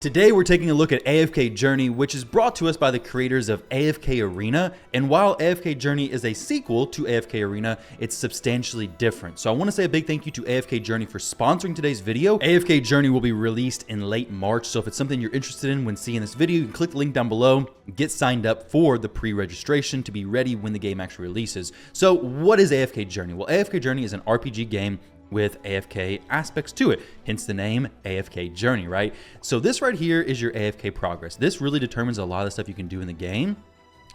Today we're taking a look at AFK Journey, which is brought to us by the creators of AFK Arena, and while AFK Journey is a sequel to AFK Arena, it's substantially different. So I want to say a big thank you to AFK Journey for sponsoring today's video. AFK Journey will be released in late March, so if it's something you're interested in when seeing this video, you can click the link down below, get signed up for the pre-registration to be ready when the game actually releases. So what is AFK Journey? Well, AFK Journey is an RPG game with AFK aspects to it, hence the name AFK Journey, right? So this right here is your AFK progress. This really determines a lot of the stuff you can do in the game.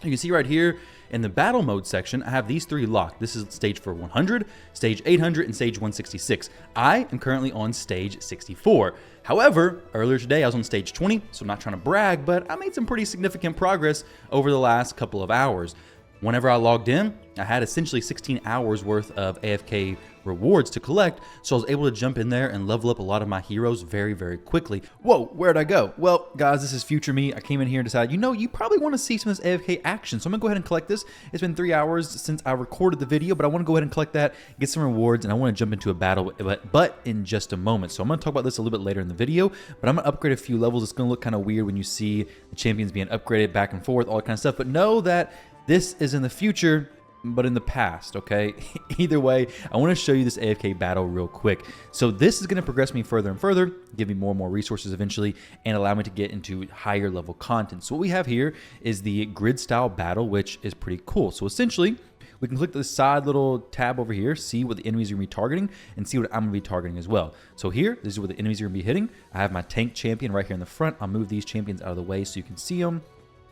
You can see right here in the battle mode section, I have these three locked. This is stage for 100, stage 800, and stage 166. I am currently on stage 64. However, earlier today I was on stage 20, so I'm not trying to brag, but I made some pretty significant progress over the last couple of hours. Whenever I logged in, I had essentially 16 hours worth of AFK rewards to collect, so I was able to jump in there and level up a lot of my heroes very, very quickly. Whoa, where'd I go? Well, guys, this is future me. I came in here and decided, you know, you probably want to see some of this AFK action, so I'm gonna go ahead and collect this. It's been 3 hours since I recorded the video, but I want to go ahead and collect that, get some rewards, and I want to jump into a battle, but in just a moment. So I'm gonna talk about this a little bit later in the video, but I'm gonna upgrade a few levels. It's gonna look kind of weird when you see the champions being upgraded back and forth, all that kind of stuff, but know that this is in the future, but in the past, okay? Either way, I want to show you this AFK battle real quick. So this is going to progress me further and further, give me more and more resources eventually, and allow me to get into higher level content. So what we have here is the grid style battle, which is pretty cool. So essentially, we can click the side little tab over here, see what the enemies are going to be targeting, and see what I'm going to be targeting as well. So here, this is what the enemies are going to be hitting. I have my tank champion right here in the front. I'll move these champions out of the way so you can see them.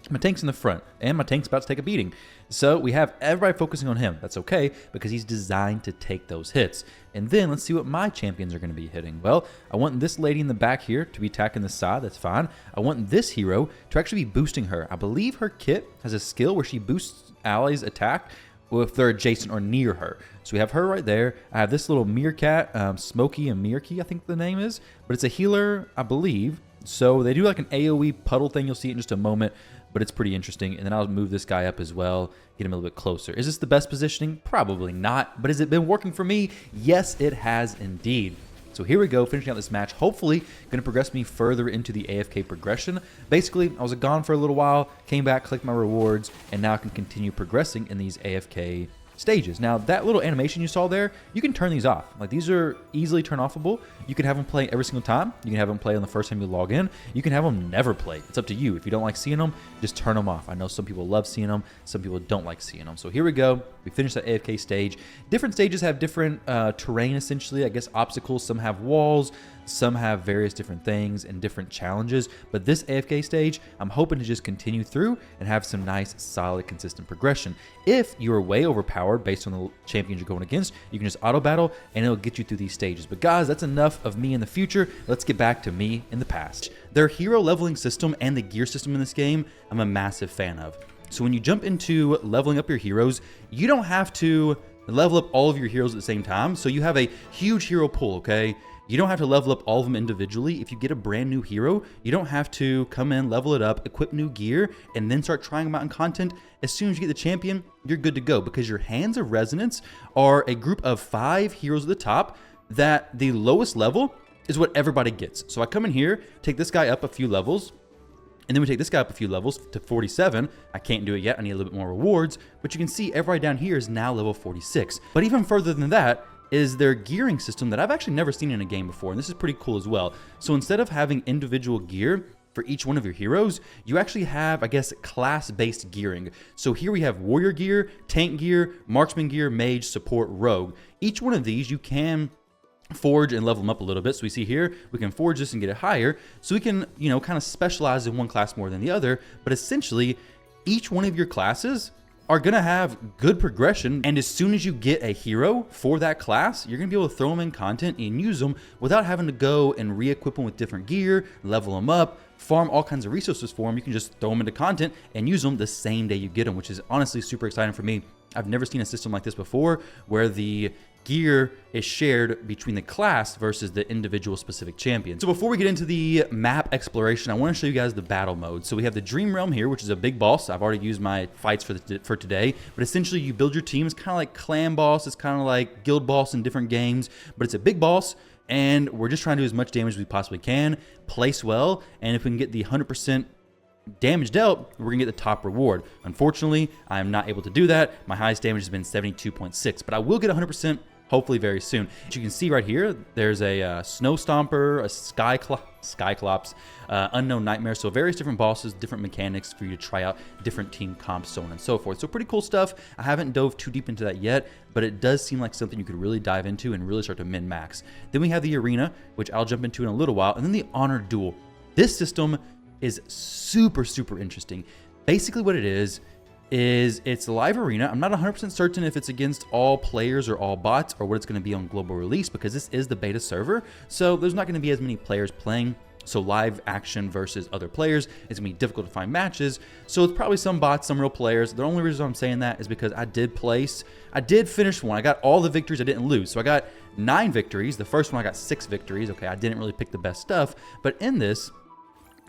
My tank's in the front, and my tank's about to take a beating. So we have everybody focusing on him. That's okay, because he's designed to take those hits. And then let's see what my champions are going to be hitting. Well, I want this lady in the back here to be attacking the side. That's fine. I want this hero to actually be boosting her. I believe her kit has a skill where she boosts allies' attack if they're adjacent or near her. So we have her right there. I have this little meerkat, Smokey and Meerky, I think the name is. But it's a healer, I believe. So they do like an AoE puddle thing. You'll see it in just a moment, but it's pretty interesting. And then I'll move this guy up as well, get him a little bit closer. Is this the best positioning? Probably not. But has it been working for me? Yes, it has indeed. So here we go, finishing out this match. Hopefully, going to progress me further into the AFK progression. Basically, I was gone for a little while, came back, clicked my rewards, and now I can continue progressing in these AFK stages. Now, that little animation you saw there, you can turn these off. Like, these are easily turn offable. You can have them play every single time. You can have them play on the first time you log in. You can have them never play. It's up to you. If you don't like seeing them, just turn them off. I know some people love seeing them. Some people don't like seeing them. So here we go. We finished that AFK stage. Different stages have different terrain, essentially. I guess obstacles. Some have walls. Some have various different things and different challenges. But this AFK stage, I'm hoping to just continue through and have some nice, solid, consistent progression. If you are way overpowered based on the champions you're going against, you can just auto battle and it'll get you through these stages. But guys, that's enough of me in the future. Let's get back to me in the past. Their hero leveling system and the gear system in this game, I'm a massive fan of. So when you jump into leveling up your heroes, you don't have to level up all of your heroes at the same time. So you have a huge hero pool, okay? You don't have to level up all of them individually. If you get a brand new hero, you don't have to come in, level it up, equip new gear, and then start trying them out in content. As soon as you get the champion, you're good to go, because your Hands of Resonance are a group of 5 heroes at the top that the lowest level is what everybody gets. So I come in here, take this guy up a few levels, and then we take this guy up a few levels to 47. I can't do it yet. I need a little bit more rewards, but you can see everybody down here is now level 46. But even further than that is their gearing system that I've actually never seen in a game before, and this is pretty cool as well. So instead of having individual gear for each one of your heroes, you actually have, I guess, class-based gearing. So here we have warrior gear, tank gear, marksman gear, mage, support, rogue. Each one of these you can forge and level them up a little bit. So we see here, we can forge this and get it higher. So we can, you know, kind of specialize in one class more than the other. But essentially, each one of your classes are going to have good progression, and as soon as you get a hero for that class, you're going to be able to throw them in content and use them without having to go and re-equip them with different gear, level them up, farm all kinds of resources for them. You can just throw them into content and use them the same day you get them, which is honestly super exciting for me. I've never seen a system like this before, where the gear is shared between the class versus the individual specific champion. So before we get into the map exploration, I want to show you guys the battle mode. So we have the Dream Realm here, which is a big boss. I've already used my fights for today, but essentially you build your team. It's kind of like clan boss. It's kind of like guild boss in different games, but it's a big boss. and we're just trying to do as much damage as we possibly can, place well, and if we can get the 100% damage dealt, we're gonna get the top reward. Unfortunately, I am not able to do that. My highest damage has been 72.6, but I will get 100% hopefully very soon. As you can see right here, there's a Snow Stomper, a Skyclops, Unknown Nightmare, so various different bosses, different mechanics for you to try out, different team comps, so on and so forth. So pretty cool stuff. I haven't dove too deep into that yet, but it does seem like something you could really dive into and really start to min-max. Then we have the Arena, which I'll jump into in a little while, and then the Honor Duel. This system is super, super interesting. Basically what it is it's a live arena. I'm not 100% certain if it's against all players or all bots or what it's going to be on global release, because this is the beta server, so there's not going to be as many players playing. So live action versus other players, it's going to be difficult to find matches. So it's probably some bots, some real players. The only reason I'm saying that is because I did finish one. I got all the victories, I didn't lose. So I got 9 victories. The first one I got 6 victories. Okay, I didn't really pick the best stuff, but in this,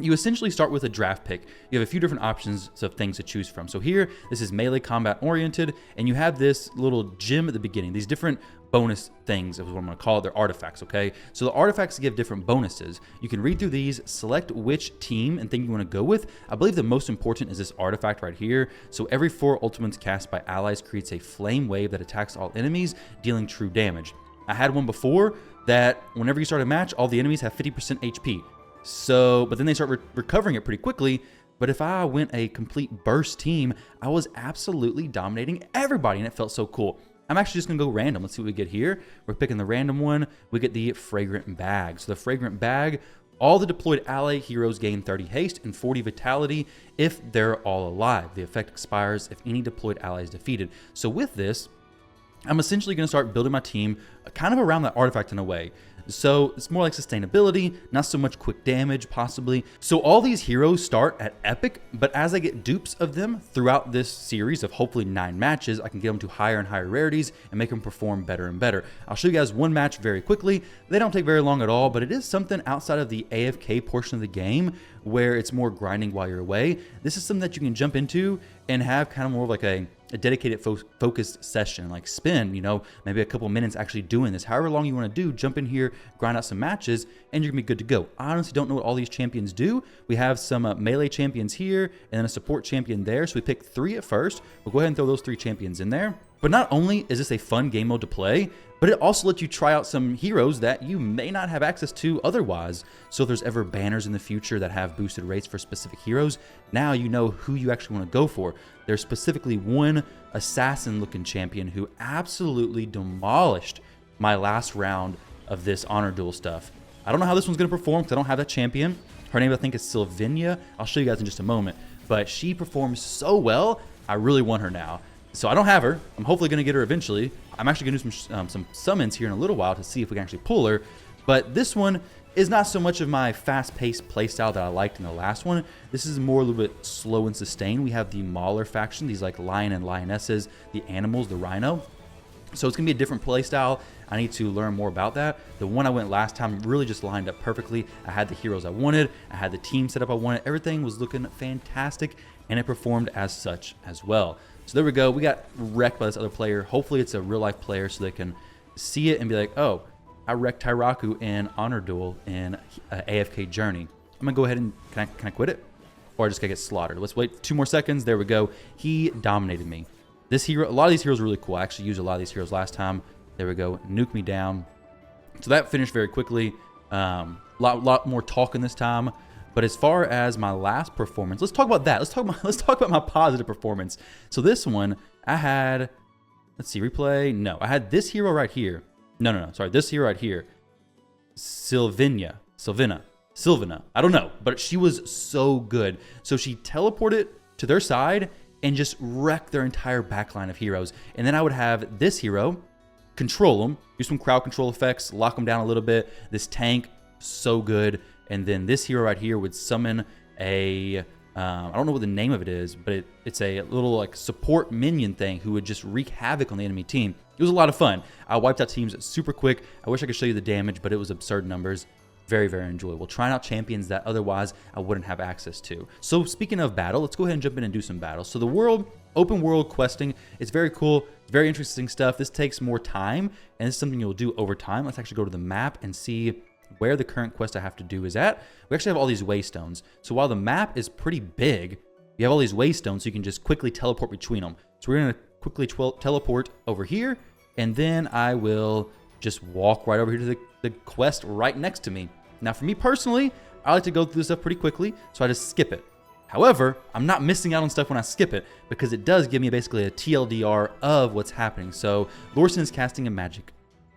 you essentially start with a draft pick. You have a few different options of things to choose from. So here, this is melee combat oriented, and you have this little gem at the beginning. These different bonus things is what I'm gonna call it. They're artifacts, okay? So the artifacts give different bonuses. You can read through these, select which team and thing you wanna go with. I believe the most important is this artifact right here. So every 4 ultimates cast by allies creates a flame wave that attacks all enemies, dealing true damage. I had one before that whenever you start a match, all the enemies have 50% HP. So, but then they start recovering it pretty quickly. But if I went a complete burst team, I was absolutely dominating everybody, and it felt so cool. I'm actually just gonna go random. Let's see what we get here. We're picking the random one. We get the Fragrant Bag. So the Fragrant Bag, all the deployed ally heroes gain 30 haste and 40 vitality if they're all alive. The effect expires if any deployed ally is defeated. So with this, I'm essentially gonna start building my team kind of around that artifact in a way. So it's more like sustainability, not so much quick damage, possibly. So all these heroes start at epic, but as I get dupes of them throughout this series of hopefully 9 matches, I can get them to higher and higher rarities and make them perform better and better. I'll show you guys one match very quickly. They don't take very long at all, but it is something outside of the AFK portion of the game where it's more grinding while you're away. This is something that you can jump into and have kind of more of like a dedicated focused session, like spend, you know, maybe a couple minutes actually doing this. However long you want to do, jump in here, grind out some matches, and you're gonna be good to go. I honestly don't know what all these champions do. We have some melee champions here and then a support champion there. So we picked 3 at first. We'll go ahead and throw those 3 champions in there. But not only is this a fun game mode to play, but it also lets you try out some heroes that you may not have access to otherwise. So if there's ever banners in the future that have boosted rates for specific heroes, now you know who you actually want to go for. There's specifically one assassin-looking champion who absolutely demolished my last round of this honor duel stuff. I don't know how this one's going to perform because I don't have that champion. Her name, I think, is Sylvania. I'll show you guys in just a moment. But she performs so well, I really want her now. So I don't have her. I'm hopefully going to get her eventually. I'm actually going to do some summons here in a little while to see if we can actually pull her. But this one is not so much of my fast-paced playstyle that I liked in the last one. This is more a little bit slow and sustained. We have the Mauler faction, these like lion and lionesses, the animals, the rhino. So it's going to be a different playstyle. I need to learn more about that. The one I went last time really just lined up perfectly. I had the heroes I wanted. I had the team set up I wanted. Everything was looking fantastic, and it performed as such as well. So there we go. We got wrecked by this other player. Hopefully it's a real-life player so they can see it and be like, oh, I wrecked Tyraku in Honor Duel in AFK Journey. I'm going to go ahead and, can I quit it? Or I just got to get slaughtered. Let's wait 2 more seconds. There we go. He dominated me. This hero, a lot of these heroes are really cool. I actually used a lot of these heroes last time. There we go. Nuke me down. So that finished very quickly. Lot more talking this time. But as far as my last performance, let's talk about that. Let's talk about my positive performance. So this one, I had, let's see, replay. No, I had this hero right here. No, sorry, this hero right here. Sylvina. I don't know, but she was so good. So she teleported to their side and just wrecked their entire backline of heroes. And then I would have this hero control them, do some crowd control effects, lock them down a little bit. This tank, so good. And then this hero right here would summon a, I don't know what the name of it is, but it's a little like support minion thing who would just wreak havoc on the enemy team. It was a lot of fun. I wiped out teams super quick. I wish I could show you the damage, but it was absurd numbers. very, very enjoyable. Trying out champions that otherwise I wouldn't have access to. So speaking of battle, let's go ahead and jump in and do some battles. So the world, open world questing, it's very cool. It's very interesting stuff. This takes more time, and this is something you'll do over time. Let's actually go to the map and see where the current quest I have to do is at. We actually have all these waystones. So while the map is pretty big, you have all these waystones, so you can just quickly teleport between them. So we're gonna quickly teleport over here, and then I will just walk right over here to the quest right next to me. Now for me personally, I like to go through this stuff pretty quickly, so I just skip it. However, I'm not missing out on stuff when I skip it, because it does give me basically a TLDR of what's happening. So Lorson is casting a magic.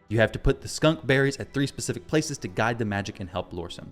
You have to put the skunk berries at 3 specific places to guide the magic and help Lorson.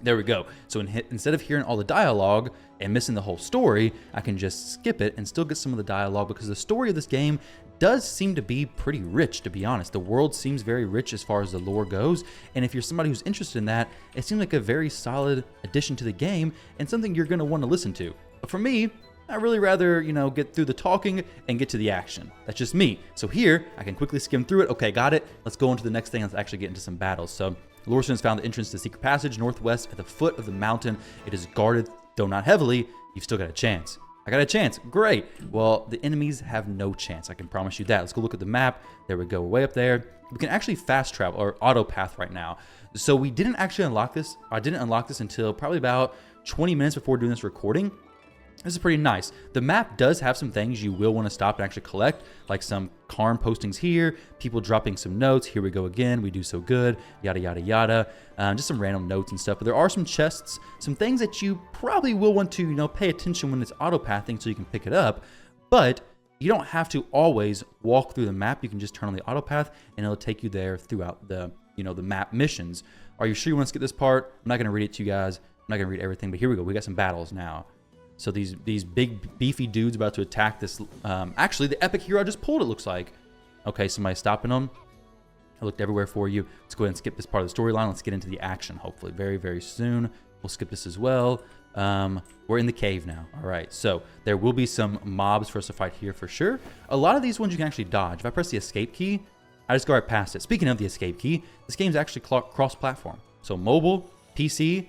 There we go. So instead of hearing all the dialogue and missing the whole story, I can just skip it and still get some of the dialogue, because the story of this game does seem to be pretty rich, to be honest. The world seems very rich as far as the lore goes, and if you're somebody who's interested in that, it seems like a very solid addition to the game and something you're going to want to listen to. But for me, I'd really rather, get through the talking and get to the action. That's just me. So here, I can quickly skim through it. Okay, got it. Let's go on to the next thing. Let's actually get into some battles. So Lorson has found the entrance to the secret passage northwest at the foot of the mountain. It is guarded, though not heavily. You've still got a chance. I got a chance. Great. Well, the enemies have no chance. I can promise you that. Let's go look at the map. There we go. We're way up there. We can actually fast travel or auto path right now. So we didn't actually unlock this. I didn't unlock this until probably about 20 minutes before doing this recording. This is pretty nice. The map does have some things you will want to stop and actually collect, like some Karn postings here, people dropping some notes. Here we go again. We do so good. Yada, yada, yada. Just some random notes and stuff. But there are some chests, some things that you probably will want to, pay attention when it's auto-pathing so you can pick it up. But you don't have to always walk through the map. You can just turn on the auto-path and it'll take you there throughout the, the map missions. Are you sure you want to skip this part? I'm not going to read it to you guys. I'm not going to read everything, but here we go. We got some battles now. So these big beefy dudes about to attack this. Actually, the epic hero I just pulled, it looks like. Okay, somebody's stopping them. I looked everywhere for you. Let's go ahead and skip this part of the storyline. Let's get into the action, hopefully, very, very soon. We'll skip this as well. We're in the cave now. All right, so there will be some mobs for us to fight here for sure. A lot of these ones you can actually dodge. If I press the escape key, I just go right past it. Speaking of the escape key, this game's actually cross-platform. So mobile, PC,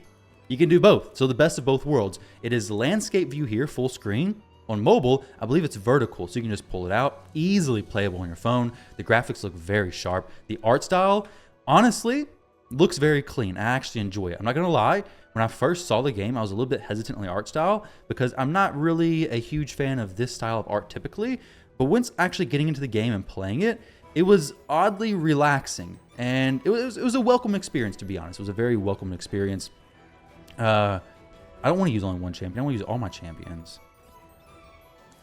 you can do both. So the best of both worlds. It is landscape view here, full screen. On mobile, I believe it's vertical, so you can just pull it out. Easily playable on your phone. The graphics look very sharp. The art style, honestly, looks very clean. I actually enjoy it. I'm not going to lie. When I first saw the game, I was a little bit hesitant on the art style because I'm not really a huge fan of this style of art typically. But once actually getting into the game and playing it, it was oddly relaxing. And it was a welcome experience, to be honest. It was a very welcome experience. I don't want to use only one champion. I want to use all my champions.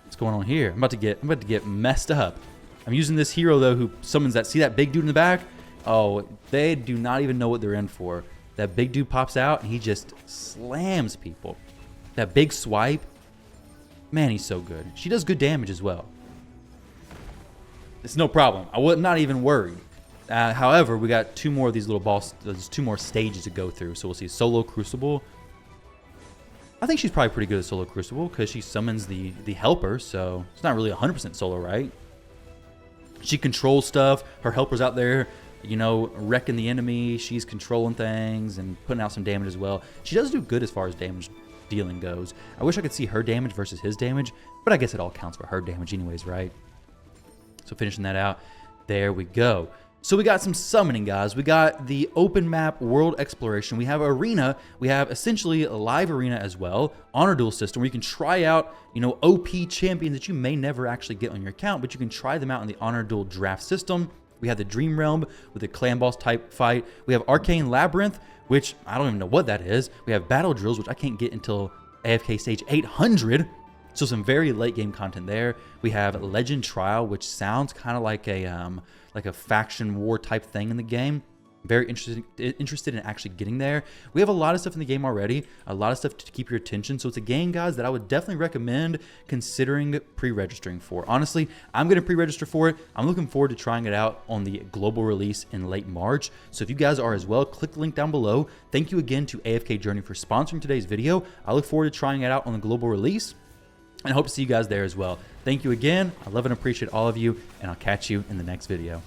What's going on here? I'm about to get messed up. I'm using this hero though who summons that. See that big dude in the back? Oh, they do not even know what they're in for. That big dude pops out and he just slams people. That big swipe. Man, he's so good. She does good damage as well. It's no problem. I was not even worried. However, we got 2 more of these little boss. There's 2 more stages to go through. So we'll see Solo Crucible. I think she's probably pretty good at Solo Crucible because she summons the helper. So it's not really 100% solo, right? She controls stuff. Her helper's out there, wrecking the enemy. She's controlling things and putting out some damage as well. She does do good as far as damage dealing goes. I wish I could see her damage versus his damage, but I guess it all counts for her damage anyways, right? So finishing that out. There we go. So we got some summoning, guys. We got the open map world exploration. We have arena. We have essentially a live arena as well. Honor duel system where you can try out, OP champions that you may never actually get on your account, but you can try them out in the honor duel draft system. We have the Dream Realm with a clan boss type fight. We have Arcane Labyrinth, which I don't even know what that is. We have battle drills, which I can't get until AFK stage 800. So some very late game content there. We have Legend Trial, which sounds kind of like a faction war type thing in the game. Very interested in actually getting there. We have a lot of stuff in the game already, a lot of stuff to keep your attention. So it's a game, guys, that I would definitely recommend considering pre-registering for. Honestly, I'm going to pre-register for it. I'm looking forward to trying it out on the global release in late March. So if you guys are as well, click the link down below. Thank you again to AFK Journey for sponsoring today's video. I look forward to trying it out on the global release. And I hope to see you guys there as well. Thank you again. I love and appreciate all of you, and I'll catch you in the next video.